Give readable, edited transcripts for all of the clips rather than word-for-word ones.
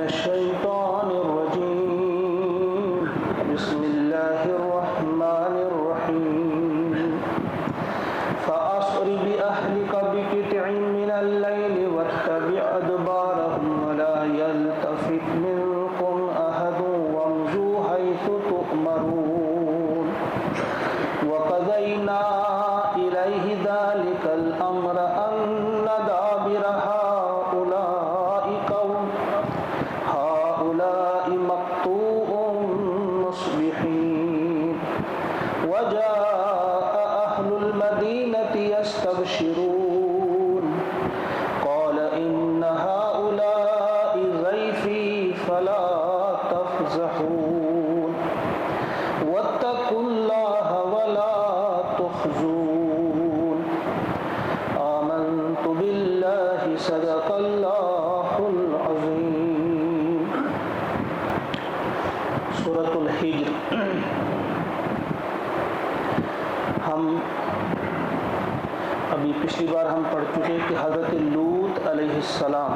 الشيطان الرجيم بسم الله الرحمن الرحيم فأسر بأهلك بقطع من الليل واتبع أدبارهم ولا يلتفت منكم أحد وامضوا حيث تؤمرون وقضينا إليه ذلك الأمر أن دابر هؤلاء مقطوع مصبحين وجاء أهل المدينة يستبشرون قال إن هؤلاء ضيفي فلا تفزحون واتقوا الله ولا تخزون آمنت بالله صدق الله العظيم. سورۃ الحجر. ہم ابھی پچھلی بار ہم پڑھ چکے کہ حضرت لوط علیہ السلام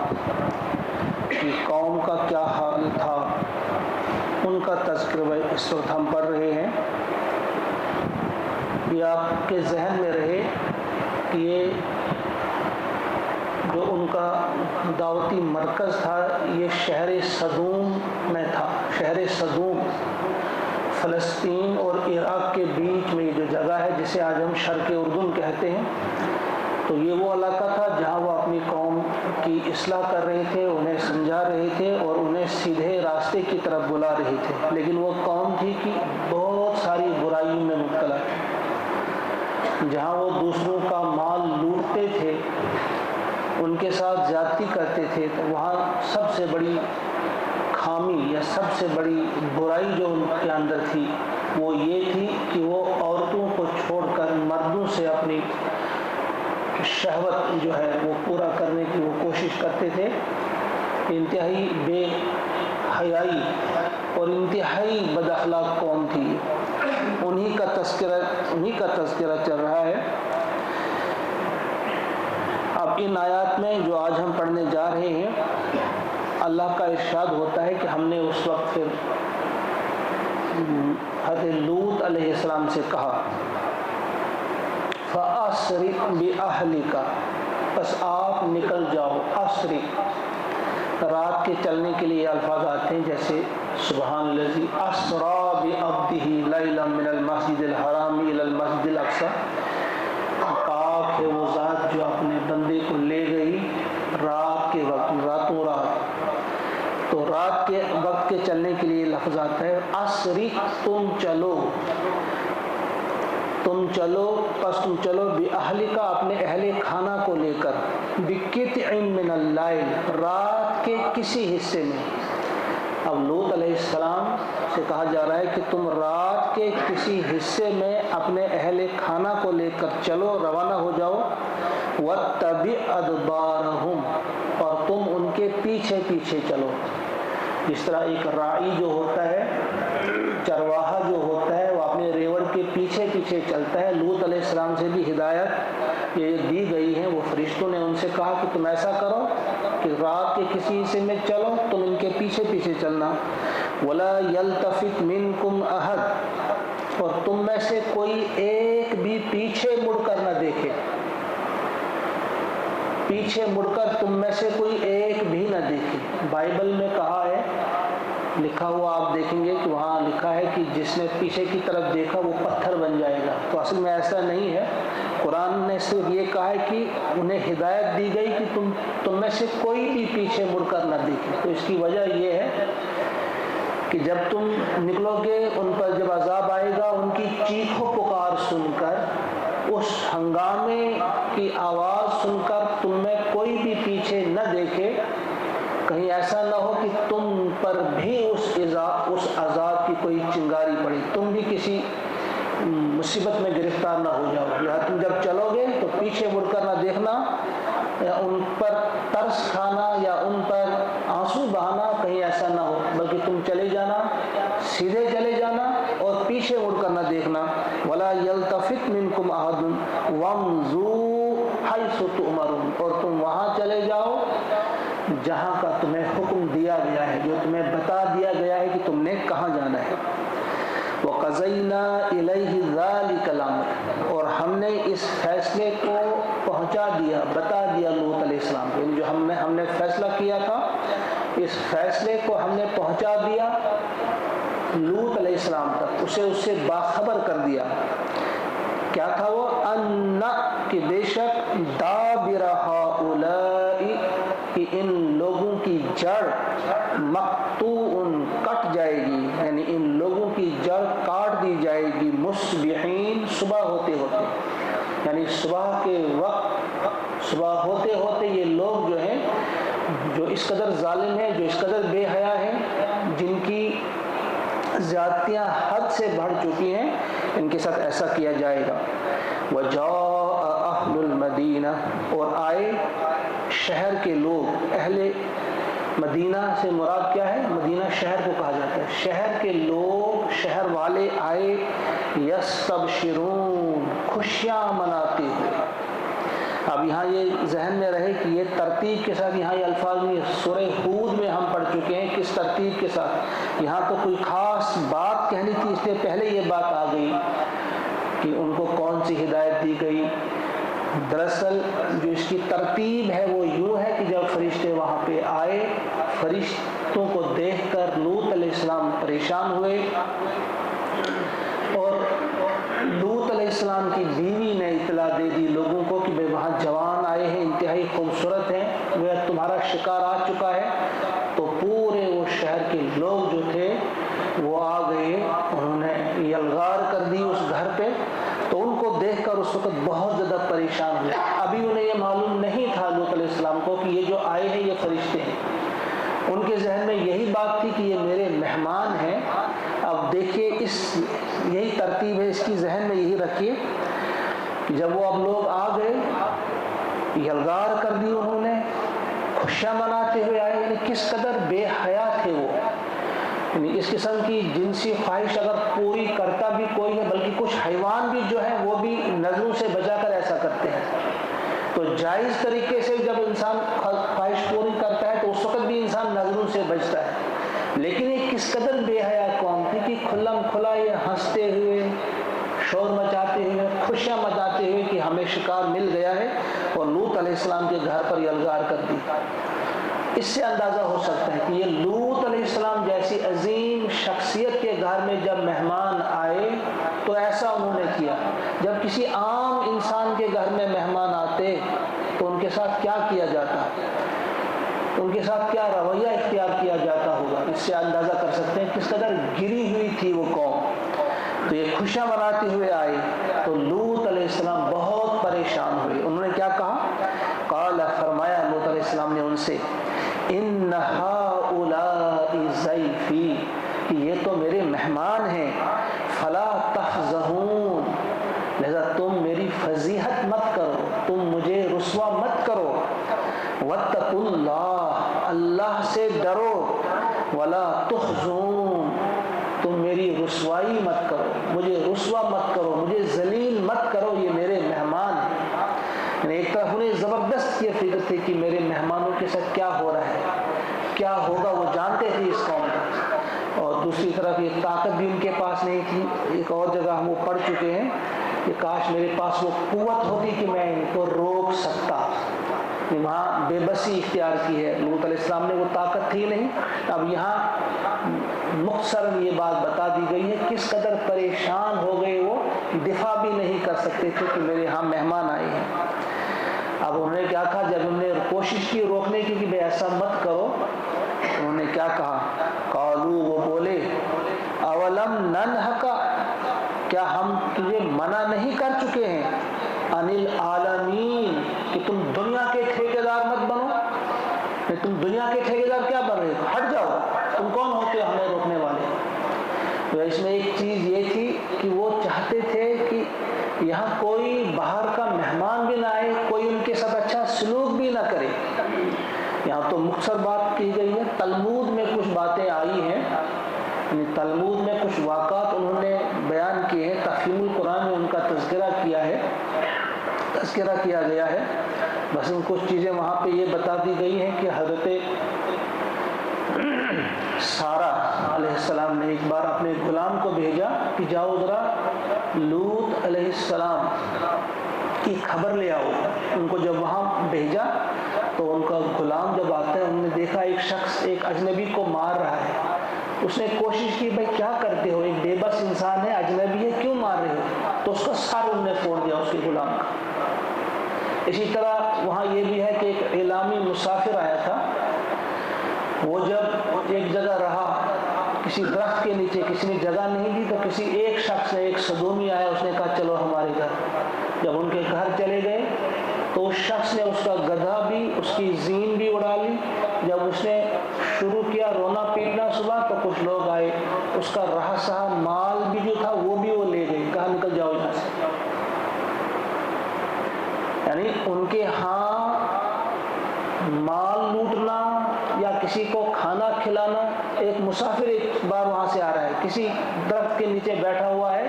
کی قوم کا کیا حال تھا، ان کا تذکرہ اس وقت ہم پڑھ رہے ہیں. یہ آپ کے ذہن میں رہے کہ یہ جو ان کا دعوتی مرکز تھا یہ شہر صدوم میں تھا. شہر صدوم فلسطین اور عراق کے بیچ میں جو جگہ ہے جسے آج ہم شرق اردن کہتے ہیں، تو یہ وہ علاقہ تھا جہاں وہ اپنی قوم کی اصلاح کر رہے تھے، انہیں سمجھا رہے تھے اور انہیں سیدھے راستے کی طرف بلا رہے تھے. لیکن وہ قوم تھی کہ بہت ساری برائیوں میں مبتلا تھی. جہاں وہ دوسروں کا مال لوٹتے تھے، ان کے ساتھ زیادتی کرتے تھے، تو وہاں سب سے بڑی خامی یا سب سے بڑی برائی جو ان کے اندر تھی وہ یہ تھی کہ وہ عورتوں کو چھوڑ کر مردوں سے اپنی شہوت جو ہے وہ پورا کرنے کی وہ کوشش کرتے تھے. انتہائی بے حیائی اور انتہائی بد اخلاق قوم تھی. انہی کا تذکرہ چل رہا ہے. اب ان آیات میں جو آج ہم پڑھنے جا رہے ہیں، اللہ کا ارشاد ہوتا ہے کہ ہم نے اس وقت پھر حضرت لوط علیہ السلام سے کہا فَأَسْرِ بِأَهْلِكَ، بس آپ نکل جاؤ. اسری رات کے چلنے کے لیے الفاظ آتے ہیں جیسے سبحان الذی اسریٰ بعبدہ لیلا من المسجد الحرام الی المسجد الاقصی. پاک ہے وہ ذات جو اپنے بندے کو لے گئی رات کے وقت، راتوں رات. تو رات کے وقت کے چلنے کے لیے لفظ آتا ہے اسری، تم چلو. پس تم چلو بِأَهْلِكَ، اپنے اہل خانہ کو لے کر، بِقِطْعٍ مِّنَ اللَّيْلِ، رات کے کسی حصے میں. اب لوط علیہ السلام سے کہا جا رہا ہے کہ تم رات کے کسی حصے میں اپنے اہل خانہ کو لے کر چلو، روانہ ہو جاؤ. وَاتَّبِعْ أَدْبَارَهُمْ، اور تم ان کے پیچھے پیچھے چلو. جس طرح ایک راعی جو ہوتا ہے، چرواہا جو ہوتا ہے، وہ اپنے ریوڑ کے پیچھے پیچھے چلتا ہے. لوط علیہ السلام سے بھی ہدایت یہ دی گئی ہے. وہ فرشتوں نے ان سے کہا کہ تم ایسا کرو کہ رات کے کسی حصے میں چلو، تم ان کے پیچھے پیچھے چلنا. وَلَا يَلْتَفِتْ مِنْكُمْ أَحَدٌ، اور تم میں سے کوئی ایک بھی پیچھے مڑ کر نہ دیکھے. پیچھے مڑ کر تم میں سے کوئی ایک بھی نہ دیکھے. بائبل میں کہا ہے، لکھا ہوا آپ دیکھیں گے کہ وہاں لکھا ہے کہ جس نے پیچھے کی طرف دیکھا وہ پتھر بن جائے گا. تو اصل میں ایسا نہیں ہے. قرآن نے صرف یہ کہا ہے کہ انہیں ہدایت دی گئی کہ تم میں سے کوئی بھی پیچھے مڑ کر نہ دیکھے. تو اس کی وجہ یہ ہے کہ جب تم نکلو گے، ان پر جب عذاب آئے گا، ان کی چیخ و پکار سن کر، اس ہنگامے کی آواز سن کر تم میں کوئی بھی پیچھے نہ دیکھے. کہیں ایسا نہ ہو کہ تم پر بھی اس عذاب کی کوئی چنگاری پڑی، تم بھی کسی مصیبت میں گرفتار نہ ہو جاؤ. یا تم جب چلو گے تو پیچھے مڑ کر نہ دیکھنا، یا ان پر ترس کھانا یا ان پر آنسو بہانا، کہیں ایسا نہ ہو، بلکہ تم چلے جانا، سیدھے چلے جانا اور پیچھے مڑ کر نہ دیکھنا. وَلَا يَلْتَفِتْ مِنْكُمْ أَحَدٌ وَامْضُوا حَيْثُ تُؤْمَرُونَ، اور تم وہاں چلے جاؤ جہاں کا تمہیں حکم دیا گیا ہے، جو تمہیں بتا دیا گیا ہے کہ تم نے کہاں جانا ہے۔ وَقَضَيْنَا إِلَيْهِ ذَلِكَ الْأَمْرَ، اور ہم نے اس فیصلے کو پہنچا دیا، بتا دیا لوط علیہ السلام کو، جو ہم نے فیصلہ کیا تھا، اس فیصلے کو ہم نے پہنچا دیا لوط علیہ السلام تک، اس سے باخبر کر دیا۔ کیا تھا وہ؟ ان کہ بے شک دابر ہؤلاء، کہ ان لوگوں کی جڑ مقطوع کٹ جائے گی، یعنی ان لوگوں کی جڑ کاٹ دی جائے گی، مصبحین صبح ہوتے ہوتے، یعنی صبح کے وقت، صبح ہوتے ہوتے یہ لوگ جو ہیں، جو اس قدر ظالم ہیں، جو اس قدر بے حیا ہیں، جن کی زیادتیاں حد سے بڑھ چکی ہیں، ان کے ساتھ ایسا کیا جائے گا۔ وَجَاءَ أَهْلُ الْمَدِينَةِ، اور آئے شہر کے لوگ، اہل مدینہ سے مراد کیا ہے؟ مدینہ شہر کو کہا جاتا ہے، شہر کے لوگ، شہر والے آئے، یستبشرون، خوشیاں مناتے ہوئے۔ اب یہاں یہ ذہن میں رہے کہ یہ ترتیب کے ساتھ یہاں یہ الفاظ میں سورہ ہود میں ہم پڑھ چکے ہیں، کس ترتیب کے ساتھ، یہاں تو کوئی خاص بات کہنی تھی، اس لیے پہلے یہ بات آ گئی کہ ان کو کون سی ہدایت دی گئی۔ دراصل جو اس کی ترتیب ہے وہ یوں ہے کہ جب فرشتے وہاں پہ آئے، فرشتوں کو دیکھ کر لوط علیہ السلام پریشان ہوئے، اور لوط علیہ السلام کی بیوی نے اطلاع دے دی لوگوں کو کہ بھئی وہاں جوان آئے ہیں، انتہائی خوبصورت ہیں، وہ تمہارا شکار آ چکا ہے۔ تو پورے وہ شہر کے لوگ جو تھے وہ آ گئے، انہوں نے یلغار کر دی اس گھر پہ، تو ان کو دیکھ کر اس وقت بہت زیادہ پریشان ہوئے۔ ابھی انہیں یہ معلوم نہیں تھا لوط علیہ السلام کو کہ یہ جو آئے ہیں یہ فرشتے ہیں، ان کے ذہن میں یہی بات تھی کہ یہ میرے مہمان ہیں۔ اب دیکھیے یہی ترتیب ہے، اس کی ذہن میں یہی رکھیے کہ جب وہ اب لوگ آ گئے، یلغار کر دی انہوں نے، خوشیاں مناتے ہوئے آئے، یعنی کس قدر بے حیا تھے وہ، یعنی اس قسم کی جنسی خواہش اگر پوری کرتا بھی کوئی ہے، بلکہ کچھ حیوان بھی جو ہے وہ بھی نظروں سے بچا کر ایسا کرتے ہیں، تو جائز طریقے سے جب انسان خواہش پوری کرتا ہے تو اس وقت بھی انسان نظروں سے بچتا ہے، لیکن یہ کس قدر بے حیا قوم تھی کہ کھلم کھلا یہ ہنستے ہوئے، شور مچاتے ہوئے، خوشیاں مچاتے ہوئے کہ ہمیں شکار مل گیا ہے، اور لوط علیہ السلام کے گھر پر یلغار کر دی۔ اس سے اندازہ ہو سکتا ہے کہ یہ لوط علیہ السلام جیسی عظیم شخصیت کے گھر میں جب مہمان آئے تو ایسا انہوں نے کیا۔ جب کسی عام انسان کے گھر میں مہمان آتے تو ان کے ساتھ کیا کیا جاتا، ان کے ساتھ کیا رویہ اختیار کیا جاتا ہوگا، اس سے اندازہ کر سکتے ہیں کس قدر گری ہوئی تھی وہ قوم۔ تو یہ خوشیاں مناتے ہوئے آئے تو لوط علیہ السلام بہت پریشان ہوئے۔ انہوں نے کیا کہا؟ قال، فرمایا لوط علیہ السلام نے ان سے، ان ہؤلاء ضیفی، کہ یہ تو میرے مہمان ہیں، فلا تفضحون، لہذا تم میری فضیحت مت کرو، تم مجھے رسوا مت کرو، واتقوا اللہ، اللہ سے ڈرو، ولا تخزون، تم میری رسوائی مت کرو، مجھے رسوا مت کرو، مجھے ذلیل مت کرو، یہ میرے مہمان ہیں۔ یعنی ایک طرف انہیں زبردست یہ فکر تھی کہ میرے مہمانوں کے ساتھ کیا ہو رہا ہے، کیا ہوگا، وہ جانتے تھے اس قوم کا، اور دوسری طرف یہ طاقت بھی ان کے پاس نہیں تھی۔ ایک اور جگہ ہم وہ پڑھ چکے ہیں کہ کاش میرے پاس وہ قوت ہوتی کہ میں ان کو روک سکتا، وہاں بے بسی اختیار کی ہے۔ لوط علیہ السلام نے وہ طاقت تھی نہیں۔ اب یہاں مختصراً یہ بات بتا دی گئی ہے کس قدر پریشان ہو گئے، وہ دفاع بھی نہیں کر سکتے تھے کہ میرے ہاں مہمان آئے ہیں۔ اب انہوں نے کیا کہا، جب انہوں نے کوشش کی روکنے کی کہ بھئی ایسا مت کرو، انہوں نے کیا کہا، قالوا، وہ بولے، اولم ننہک، کیا ہم تجھے منع نہیں کر چکے ہیں، عن العالمین، کہ تم دنیا کے ٹھیکیدار مت بنو، تم دنیا کے ٹھیکیدار کیا بن رہے ہو، ہٹ جاؤ، تم کون ہوتے ہو ہمیں روکنے والے۔ تو اس میں ایک چیز یہ تھی کہ وہ چاہتے تھے کہ یہاں کوئی باہر کا مہمان بھی نہ آئے، کوئی ان کے ساتھ اچھا سلوک بھی نہ کرے۔ یہاں تو مختصر بات کی گئی ہے، تلمود میں کچھ باتیں آئی ہیں، یعنی تلمود میں کچھ واقعات انہوں نے بیان کیے ہیں، تفہیم القرآن میں ان کا تذکرہ کیا گیا ہے۔ بس ان کچھ چیزیں وہاں پہ یہ بتا دی گئی ہیں کہ حضرت سارہ علیہ السلام نے ایک بار اپنے غلام کو بھیجا کہ جاؤ ذرا لوط علیہ السلام کی خبر لے آؤ. ان کو جب وہاں بھیجا تو ان کا غلام جب آتا ہے انہوں نے دیکھا ایک شخص ایک اجنبی کو مار رہا ہے. اس نے کوشش کی بھائی کیا کرتے ہو, ایک بے بس انسان ہے, اجنبی ہے, کیوں مار رہے ہو؟ تو اس کا سر انہوں نے پھوڑ دیا اس کے غلام کا. اسی طرح وہاں یہ بھی ہے کہ ایک اعلامی مسافر آیا تھا, وہ جب ایک جگہ رہا کسی درخت کے نیچے, کسی نے جگہ نہیں دی تو کسی ایک شخص نے, ایک صدومی آیا, اس نے کہا چلو ہمارے گھر. جب ان کے گھر چلے گئے تو اس شخص نے اس کا گدھا بھی, اس کی زین بھی اڑا لی. جب اس نے شروع کیا رونا پیٹنا صبح تو کچھ لوگ آئے, اس کا رہا سہا مال بھی جو تھا وہ بھی وہ لے گئے, کہا نکل جاؤ یہاں سے. یعنی ان کے ہاں مال لوٹنا یا کسی کو کھانا کھلانا. ایک مسافر ایک بار وہاں سے آ رہا ہے, کسی درخت کے نیچے بیٹھا ہوا ہے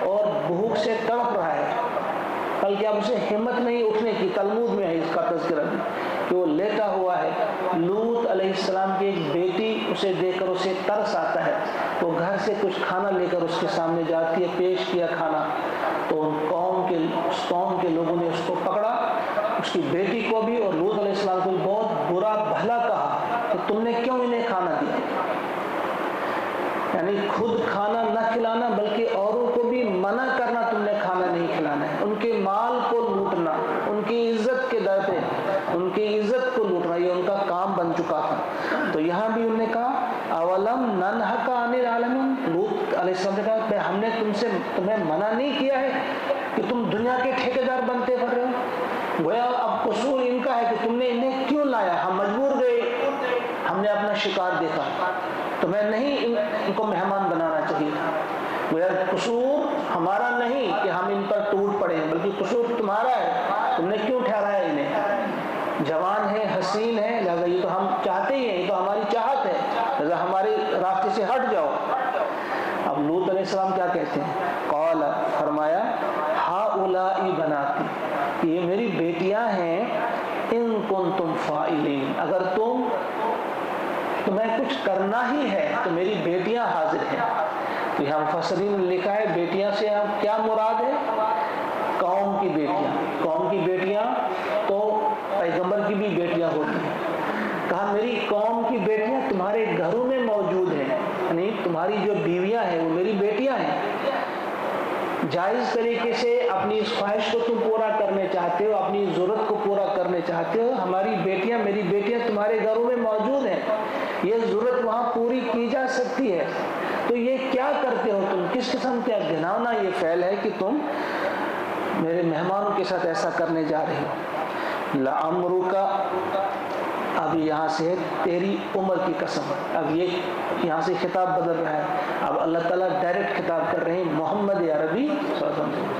اور بھوک سے تڑپ رہا ہے, بلکہ اب اسے ہمت نہیں اٹھنے کی. تلمود میں ہے اس کا تذکرہ بھی کہ وہ لیٹا ہوا ہے. لوط علیہ السلام کی ایک بیٹی اسے دیکھ کر اسے ترس آتا ہے, وہ گھر سے کچھ کھانا لے کر اس کے سامنے جاتی ہے, پیش کیا کھانا. تو اس قوم کے لوگوں نے اس کو پکڑا, اس کی بیٹی کو بھی اور لوط علیہ السلام کو بھی بہت برا بھلا کہا کہ تم نے کیوں انہیں کھانا دیا. یعنی خود کھانا نہ کھلانا بلکہ اوروں کو بھی منع کرنا, تم نے کھانا نہیں کھلانا ہے. ان کے مال کو لوٹنا, ان کی عزت کے در پہ ان کی عزت کو لوٹنا, یہ ان کا کام بن چکا تھا. تو یہاں بھی انہوں نے کہا اولم ننہک عن العالمین. لوط علیہ السلام نے کہا ہم نے تمہیں منع نہیں کیا ہے کہ تم دنیا کے ٹھیکیدار بنتے پھر رہے ہو. گویا اب قصور ان کا ہے کہ تم نے انہیں کیوں لایا, ہم مجبور گئے, ہم نے اپنا شکار دیکھا, تمہیں نہیں ان کو مہمان بنانا چاہیے تھا. گویا قصور ہمارا نہیں کہ ہم ان پر ٹوٹ پڑے ہیں, بلکہ قصور تمہارا ہے, تم نے کیوں ٹھہرایا انہیں. جوان ہے, حسین ہے, لہذا یہ تو ہم چاہتے ہی ہیں, یہ تو ہماری چاہت ہے, لہذا ہمارے راستے سے ہٹ جاؤ. اب لوط علیہ السلام کیا کہتے ہیں, قال فرمایا ہؤلاء بناتی, یہ میری بیٹیاں ہیں, ان کنتم فاعلین, اگر تمہیں کچھ کرنا ہی ہے تو میری بیٹیاں حاضر ہیں. تو یہاں مفسرین نے لکھا ہے بیٹیاں سے کیا مراد ہے, قوم کی بیٹیاں. قوم کی بیٹیاں تو پیغمبر کی بھی بیٹیاں ہوتی ہیں. کہا میری قوم کی بیٹیاں تمہارے گھروں میں موجود ہیں, یعنی تمہاری جو بیویاں ہیں وہ میری بیٹیاں ہیں. جائز طریقے سے اپنی اس خواہش کو تم پورا کرنے چاہتے ہو, اپنی ضرورت کو پورا کرنے چاہتے ہو, ہماری بیٹیاں, میری بیٹیاں تمہارے گھروں میں موجود ہیں, یہ ضرورت وہاں پوری کی جا سکتی ہے. تو یہ کیا کرتے ہو تم, کس قسم کا گھناؤنا یہ فعل ہے کہ تم میرے مہمانوں کے ساتھ ایسا کرنے جا رہے ہو. لعمرک, اب یہاں سے تیری عمر کی قسم. اب یہ یہاں سے خطاب بدل رہا ہے, اب اللہ تعالیٰ ڈائریکٹ خطاب کر رہے ہیں محمد عربی صلی اللہ علیہ وسلم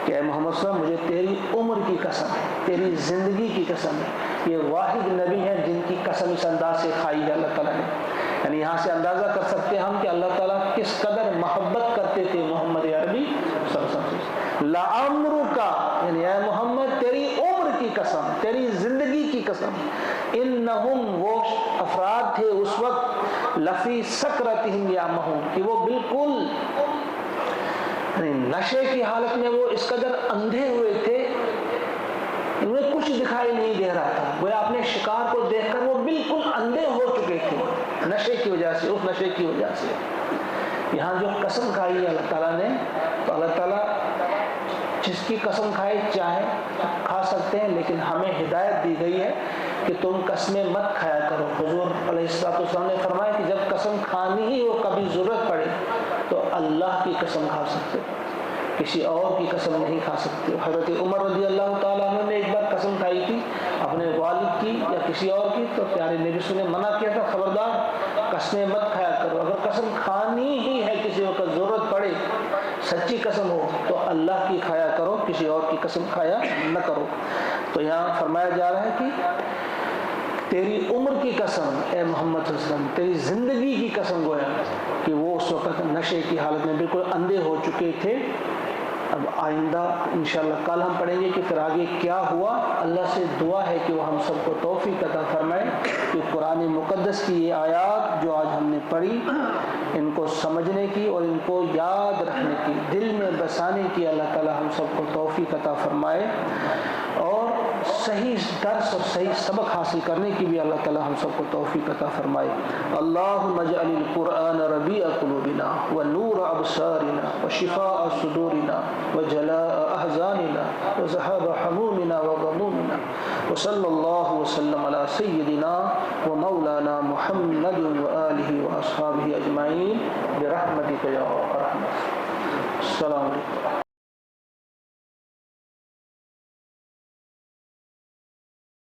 کہ اے محمد صلی اللہ علیہ وسلم, مجھے تیری عمر کی قسم ہے, تیری زندگی کی قسم ہے. یہ واحد نبی ہیں جن کی قسم اس انداز سے کھائی ہے اللہ تعالیٰ نے. یعنی یہاں سے اندازہ کر سکتے ہیں ہم کہ اللہ تعالیٰ کس قدر محبت کرتے تھے محمد عربی صلی اللہ علیہ وسلم. لعمرک, یعنی اے محمد تیری عمر کی قسم, تیری زندگی کی قسم. انہم, وہ افراد تھے اس وقت, لفی سکرتہم یعمہون, کہ وہ بالکل نشے کی حالت میں وہ اس قدر اندھے ہوئے تھے, انہیں کچھ دکھائی نہیں دے رہا تھا. وہ اپنے شکار کو دیکھ کر وہ بالکل اندھے ہو چکے تھے نشے کی وجہ سے, اس نشے کی وجہ سے. یہاں جو قسم کھائی ہے اللہ تعالیٰ نے, تو اللہ تعالیٰ جس کی قسم کھائے چاہے کھا سکتے ہیں, لیکن ہمیں ہدایت دی گئی ہے کہ تم قسمیں مت کھایا کرو. حضور علیہ السلام نے فرمایا کہ جب قسم کھانی ہی ہو, کبھی ضرورت پڑے, تو اللہ کی قسم کھا سکتے, کسی اور کی قسم نہیں کھا سکتے. حضرت عمر رضی اللہ تعالیٰ عنہ نے ایک بار قسم کھائی تھی اپنے والد کی یا کسی اور کی, تو پیارے نبی صلی اللہ علیہ وسلم نے منع کیا تھا, خبردار قسمیں مت کھایا کرو. اگر قسم کھانی ہی ہے, کسی وقت ضرورت پڑے, سچی قسم ہو, تو اللہ کی کھایا کرو, کسی اور کی قسم کھایا نہ کرو. تو یہاں فرمایا جا رہا ہے کہ تیری عمر کی قسم اے محمد صلی اللہ علیہ وسلم, تیری زندگی کی قسم, گویا کہ وہ اس وقت نشے کی حالت میں بالکل اندھے ہو چکے تھے. اب آئندہ انشاءاللہ کل ہم پڑھیں گے کہ پھر آگے کیا ہوا. اللہ سے دعا ہے کہ وہ ہم سب کو توفیق عطا فرمائے کہ قرآن مقدس کی یہ آیات جو آج ہم نے پڑھی ان کو سمجھنے کی اور ان کو یاد رکھنے کی, دل میں بسانے کی اللہ تعالی ہم سب کو توفیق عطا فرمائے, اور صحیح درس اور صحیح سبق حاصل کرنے کی بھی اللہ تعالی ہم سب کو توفیق عطا فرمائے. اللہم اجعل القرآن ربیع قلوبنا ونور ابصارنا وشفاء صدورنا وجلاء احزاننا وذهاب حمومنا وغمومنا وصلی اللہ وسلم علی سیدنا ومولانا محمد وآلہ واصحابہ اجمعین برحمتک یا ارحم. السلام علیکم.